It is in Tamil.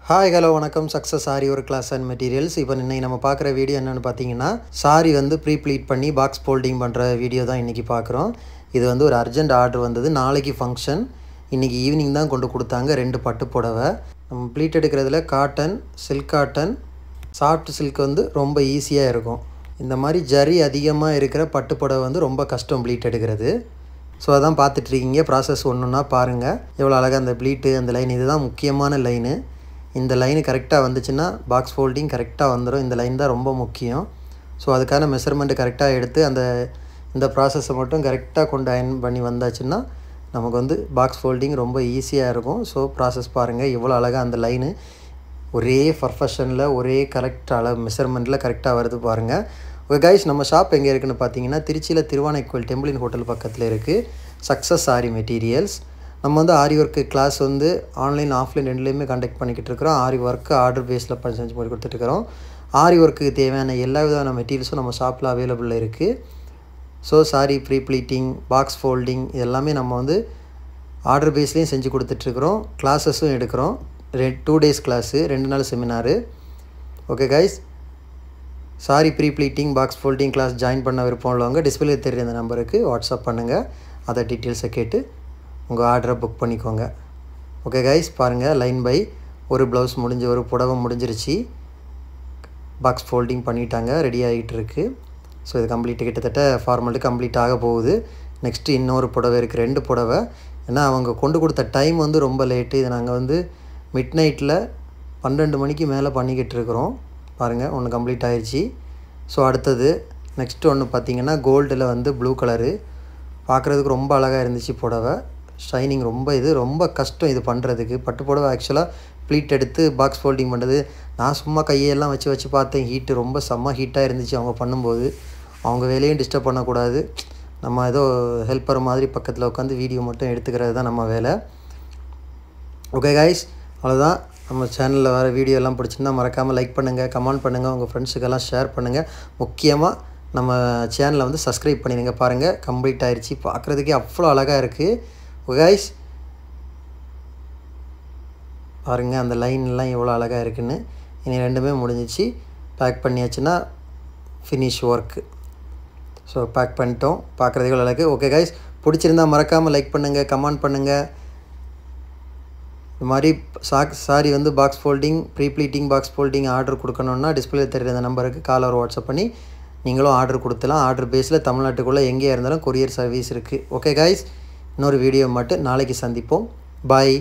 ஹாய் ஹலோ வணக்கம் சக்ஸஸ் சாரி ஒரு கிளாஸ் அண்ட் மெட்டீரியல்ஸ். இப்போ இன்னைக்கு நம்ம பார்க்குற வீடியோ என்னென்னு பார்த்தீங்கன்னா, சாரி வந்து ப்ரீ ப்ளீட் பண்ணி பாக்ஸ் ஃபோல்டிங் பண்ணுற வீடியோ தான் இன்றைக்கி பார்க்குறோம். இது வந்து ஒரு அர்ஜென்ட் ஆர்டர் வந்தது. நாளைக்கு ஃபங்க்ஷன், இன்றைக்கி ஈவினிங் தான் கொண்டு கொடுத்தாங்க. 2 பட்டு புடவை. நம்ம ப்ளீட் எடுக்கிறதுல cotton, silk cotton, soft silk வந்து ரொம்ப ஈஸியாக இருக்கும். இந்த மாதிரி ஜரி அதிகமாக இருக்கிற பட்டு புடவை வந்து ரொம்ப கஷ்டம் ப்ளீட் எடுக்கிறது. ஸோ அதான் பார்த்துட்ருக்கீங்க. ப்ராசஸ் ஒன்றுன்னா பாருங்கள் எவ்வளோ அழகாக அந்த ப்ளீட்டு, அந்த லைன், இதுதான் முக்கியமான லைனு. இந்த லைனு கரெக்டாக வந்துச்சுன்னா பாக்ஸ் ஃபோல்டிங் கரெக்டாக வந்துடும். இந்த லைன் தான் ரொம்ப முக்கியம். ஸோ அதுக்கான மெஷர்மெண்ட்டு கரெக்டாக எடுத்து இந்த ப்ராசஸை மட்டும் கரெக்டாக கொண்டு அயன் பண்ணி வந்தாச்சுன்னா நமக்கு வந்து பாக்ஸ் ஃபோல்டிங் ரொம்ப ஈஸியாக இருக்கும். ஸோ ப்ராசஸ் பாருங்கள் எவ்வளோ அழகாக அந்த லைனு ஒரே பர்ஃபெக்ஷனில் ஒரே கரெக்ட் அளவு மெஷர்மெண்ட்டில் கரெக்டாக வருது பாருங்கள். ஓகே கைஸ், நம்ம ஷாப் எங்கே இருக்குதுன்னு பார்த்தீங்கன்னா, திருச்சியில் திருவானைக்கோயில் டெம்பிளின் ஹோட்டல் பக்கத்தில் இருக்குது. Success sorry materials. நம்ம வந்து ஆரி ஒர்க்கு கிளாஸ் வந்து ஆன்லைன் ஆஃப்லைன் ரெண்டுலேயுமே கண்டக்ட் பண்ணிக்கிட்டு இருக்கிறோம். ஆரி ஒர்க்கு ஆர்டர் பேஸில் செஞ்சு போய் கொடுத்துட்ருக்கிறோம். ஆரி ஒர்க்குக்கு தேவையான எல்லா விதமான மெட்டீரியல்ஸும் நம்ம ஷாப்பில் அவைலபிளில் இருக்குது. So sari pre pleating, box folding இதெல்லாமே நம்ம வந்து ஆர்டர் பேஸ்லேயும் செஞ்சு கொடுத்துட்ருக்குறோம். கிளாஸஸும் எடுக்கிறோம். 2 டேஸ் கிளாஸு, 2 நாள் seminar. Okay guys, sari pre pleating, box folding class join பண்ண விருப்பம் உள்ளவங்க டிஸ்பிளே தெரியுற அந்த நம்பருக்கு வாட்ஸ்அப் பண்ணுங்கள். அதை டீட்டெயில்ஸை கேட்டு உங்கள் ஆர்டரை புக் பண்ணிக்கோங்க. ஓகே கைஸ், பாருங்கள் லைன் பை ஒரு ப்ளவுஸ் முடிஞ்சு, ஒரு புடவை முடிஞ்சிருச்சு. பாக்ஸ் ஃபோல்டிங் பண்ணிட்டாங்க, ரெடி ஆகிட்டு இருக்குது. ஸோ இது கிட்டத்தட்ட ஃபார்மாலிட்டி கம்ப்ளீட் ஆக போகுது. நெக்ஸ்ட்டு இன்னொரு புடவை இருக்குது, 2 புடவை. ஏன்னா அவங்க கொண்டு கொடுத்த டைம் வந்து ரொம்ப லேட்டு. இது நாங்கள் வந்து மிட் நைட்டில் 12 மணிக்கு மேலே பண்ணிக்கிட்டு இருக்கிறோம். பாருங்கள், ஒன்று கம்ப்ளீட் ஆகிடுச்சி. ஸோ அடுத்தது நெக்ஸ்ட்டு ஒன்று பார்த்திங்கன்னா கோல்டில் வந்து ப்ளூ கலரு, பார்க்குறதுக்கு ரொம்ப அழகாக இருந்துச்சு புடவை. ஷைனிங் ரொம்ப கஷ்டம் இது பண்ணுறதுக்கு. பட்டு புடவை ஆக்சுவலாக ப்ளீட் எடுத்து பாக்ஸ் ஃபோல்டிங் பண்ணுறது நான் சும்மா கையெல்லாம் வச்சு பார்த்தேன். ஹீட்டு ரொம்ப செம்ம ஹீட்டாக இருந்துச்சு அவங்க பண்ணும்போது. அவங்க வேலையும் டிஸ்டர்ப் பண்ணக்கூடாது. நம்ம ஏதோ ஹெல்ப்பர் மாதிரி பக்கத்தில் உட்காந்து வீடியோ மட்டும் எடுத்துக்கிறது தான் நம்ம வேலை. ஓகே கைஸ், அவ்வளோதான். நம்ம சேனலில் வர வீடியோ எல்லாம் பிடிச்சிருந்தா மறக்காமல் லைக் பண்ணுங்கள், கமெண்ட் பண்ணுங்கள், உங்கள் ஃப்ரெண்ட்ஸுக்கெல்லாம் ஷேர் பண்ணுங்கள். முக்கியமாக நம்ம சேனலை வந்து சப்ஸ்கிரைப் பண்ணிடுங்க. பாருங்கள் கம்ப்ளீட் ஆகிடுச்சி. பார்க்குறதுக்கே அவ்வளோ அழகாக இருக்குது. ஓகே கைஸ், பாருங்கள் அந்த லைன்லாம் எவ்வளோ அழகாக இருக்குதுன்னு. இனி 2மே முடிஞ்சிச்சு. பேக் பண்ணியாச்சுன்னா ஃபினிஷ் ஒர்க்கு. ஸோ பேக் பண்ணிட்டோம். பார்க்குறதுக்கு அழகு. ஓகே கைஸ், பிடிச்சிருந்தால் மறக்காமல் லைக் பண்ணுங்கள், கமெண்ட் பண்ணுங்கள். இது மாதிரி சாரி வந்து box folding, pre pleating, box folding order கொடுக்கணுன்னா டிஸ்பிளே தெரியுற அந்த நம்பருக்கு கால் ஒரு வாட்ஸ்அப் பண்ணி நீங்களும் ஆர்டர் கொடுத்துலாம். ஆர்டர் பேஸில் தமிழ்நாட்டுக்குள்ளே எங்கேயா இருந்தாலும் கொரியர் சர்வீஸ் இருக்குது. ஓகே கைஸ், இன்னொரு வீடியோ மட்டும் நாளைக்கு சந்திப்போம். பாய்.